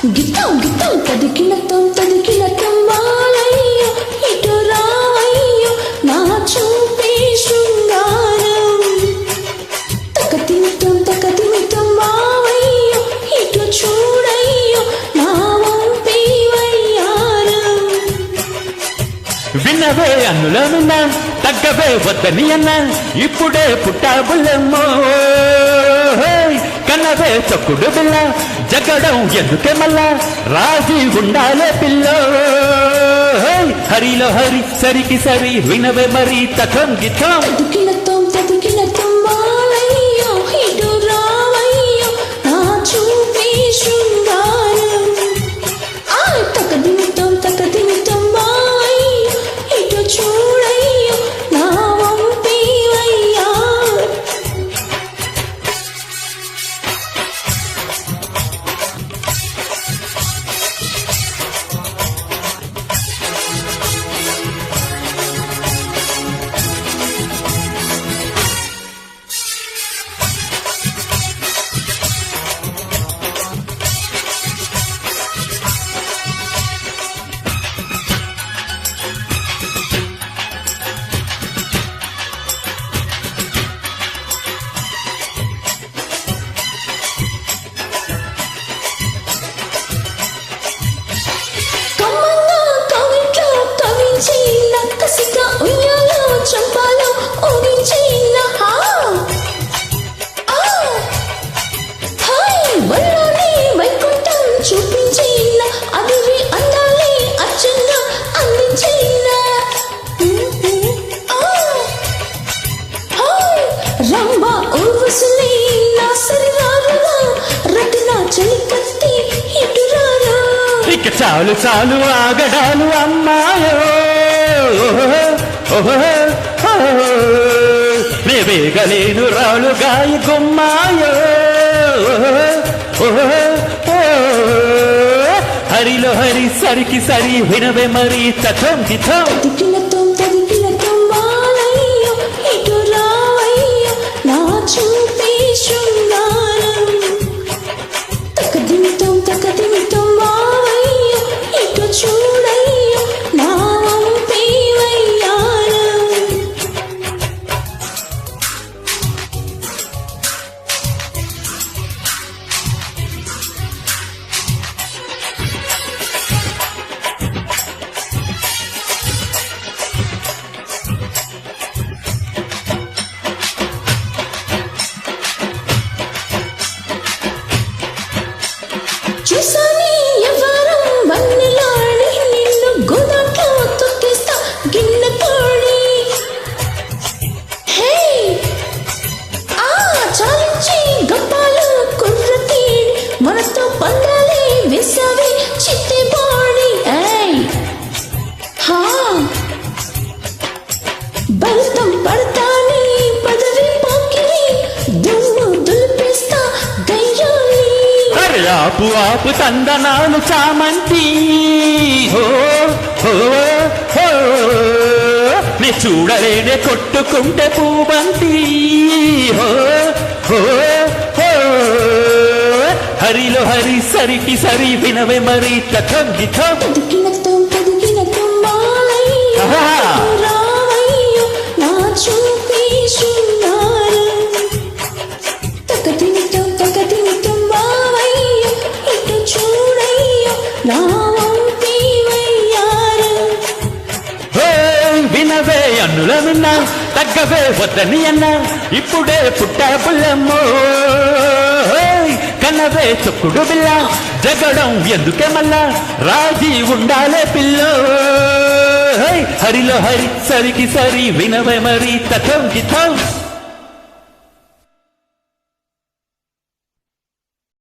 గిత్తం గిత్తం తదికిలతం వాలయ్యో ఇటు రావయ్యో నా చూపే శృంగారం తకతిమితం వావయ్యో ఇటు చూడయ్యో నా వంపే వయ్యారం విన్నవే అన్నుల విన్నా తగ్గవే వద్దని అన్నా ఇప్పుడే పుట్టాబుల్లెమ్మో కన్నవే తొక్కుడు పిల్ల జగడం ఎందుకే మళ్ళా రాజీ ఉండాలే పిల్ల హరిలో హరి సరికి సరి వినవే మరి తకం గితం తదికిలతం వాలయ్యో ఇటు రావయ్యో నా చూపే శృంగారం తకదిమితం వావయ్యో ఇటు చూడయ్యో నా వంపే వయ్యారం ఇక చాలు చాలు ఆగడాలు అమ్మాయో నే వేగలేను రాలు గాయ గుమ్మాయో హరిలో హరి సరికి సరి వినవే మరి తథం గితం తదికిలతం వాలయ్యో ఇటు రావయ్యో నా చూపే శృంగారం తకదిమితం వావయ్యో ఇటు చూడయ్యో నా వంపే వయ్యారం చూసాని ఎవరం వన్నెలాడి నిన్ను గోదాట్లో తొక్కేస్తా గిన్నె తోడి హే చాలించి గప్పాలు కుర్ర తీడి మనతో పందాలే వేసావి చిట్టి బాడి బలితం పడతాని పదవి పాకిరి దుమ్ము దులిపేస్తా దయ్యాలి ఆపు ఆపు తందనాలు చామంతి నే చూడలేనే కొట్టుకుంటే పూబంతి హరిలో హరి సరికి సరి వినవే మరి తథం గితం తదికిలతం వాలయ్యో ఇటు రావయ్యో నా చూపే శృంగారం తకదిమితం వావయ్యో ఇటు చూడయ్యో నా వంపే వయ్యారం వినవే అన్నుల విన్నా తగ్గవే వద్దని అన్నా ఇప్పుడే పుట్టాబుల్లెమ్మో కన్నవే చొక్కుడు బిల్ల జగడం ఎందుకే మళ్ళా రాజీ ఉండాలే పిల్ల హరిలో హరి సరికి సరి వినవే మరి తథం గితం